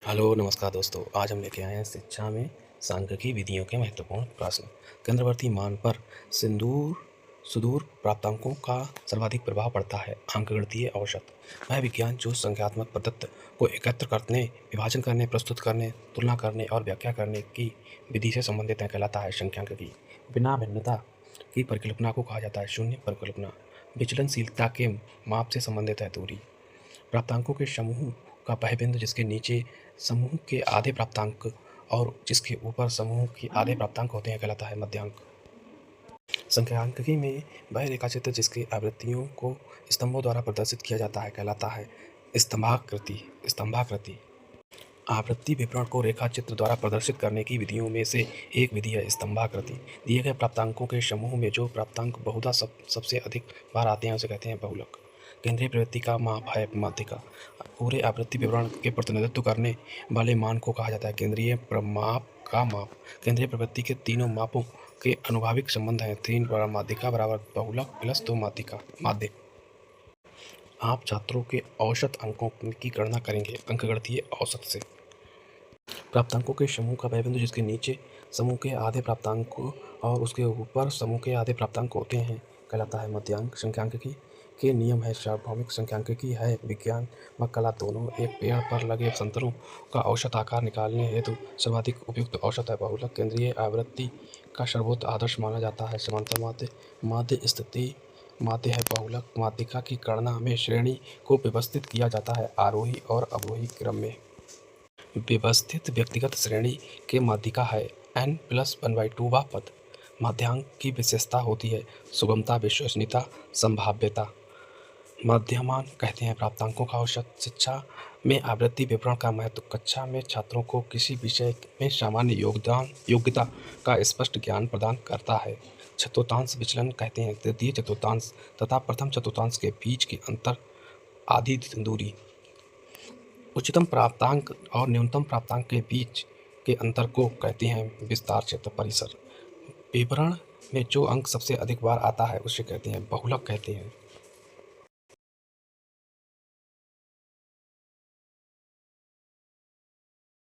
Hello नमस्कार दोस्तों। आज हम लेके आए हैं शिक्षा में सांख्यिकी विधियों के महत्वपूर्ण प्रश्न। केंद्रवर्ती मान पर सिंदूर सुदूर प्राप्तांकों का सर्वाधिक प्रभाव पड़ता है। अंकगणितीय औसत वह विज्ञान जो संख्यात्मक पद्धति को एकत्र करने, विभाजन करने, प्रस्तुत करने, तुलना करने और व्याख्या करने की विधि से संबंधित है, कहलाता है सांख्यिकी। बिना भिन्नता की परिकल्पना को कहा जाता है शून्य परिकल्पना। विचलनशीलता के माप से संबंधित है दूरी। प्राप्तांकों के समूह का पहिबिंदु जिसके नीचे समूह के आधे प्राप्तांक और जिसके ऊपर समूह के आधे प्राप्तांक होते हैं, कहलाता है मध्यांक। संख्यांकिकी में वह रेखाचित्र जिसके आवृत्तियों को स्तंभों द्वारा प्रदर्शित किया जाता है, कहलाता है स्तंभाकृति। आवृत्ति विवरण को रेखाचित्र द्वारा प्रदर्शित करने की विधियों में से एक विधि है स्तंभाकृति। दिए गए प्राप्तांकों के समूह में जो प्राप्तांक बहुधा सबसे अधिक बार आते हैं उसे कहते हैं बहुलक। केंद्रीय प्रवृत्ति का माप है माध्यिका। पूरे आवृत्ति विवरण के प्रतिनिधित्व करने वाले मान को कहा जाता है केंद्रीय माप का माप। केंद्रीय प्रवृत्ति के तीनों मापों के अनुभाविक संबंध हैं 3 माध्यिका बराबर बहुलक प्लस 2 माध्यिका माध्य। आप छात्रों के औसत अंकों की गणना करेंगे अंकगणितीय औसत से। प्राप्तांकों के समूह का वह जिसके नीचे समूह के आधे प्राप्तांक और उसके ऊपर समूह के आधे प्राप्तांक होते हैं, कहलाता है मध्यांक। संख्यांकिकी के नियम है सार्वभौमिक संख्यांकिकी है विज्ञान व कला दोनों। एक पेड़ पर लगे संतरों का औसत आकार निकालने हेतु सर्वाधिक उपयुक्त औसत है बहुलक। केंद्रीय आवृत्ति का सर्वोच्च आदर्श माना जाता है समांतर माध्य। माध्य स्थिति माध्य है बहुलक। माध्यिका की गणना में श्रेणी को व्यवस्थित किया जाता है आरोही और अवरोही क्रम में। व्यवस्थित व्यक्तिगत श्रेणी के माध्यिका है n+1/2 वा पद। माध्यांक की विशेषता होती है सुगमता, विश्वसनीयता, संभाव्यता। माध्यमान कहते हैं प्राप्तांकों का औसत। शिक्षा में आवृत्ति विवरण का महत्व। कक्षा में छात्रों को किसी विषय में सामान्य योग्यता का स्पष्ट ज्ञान प्रदान करता है। चतुर्थांश विचलन कहते हैं तृतीय चतुर्थांश तथा प्रथम चतुर्थांश के बीच के अंतर आधी दूरी। उच्चतम प्राप्तांक और न्यूनतम प्राप्तांक के बीच के अंतर को कहते हैं विस्तार क्षेत्र परिसर। विवरण में जो अंक सबसे अधिक बार आता है उसे कहते हैं बहुलक कहते हैं।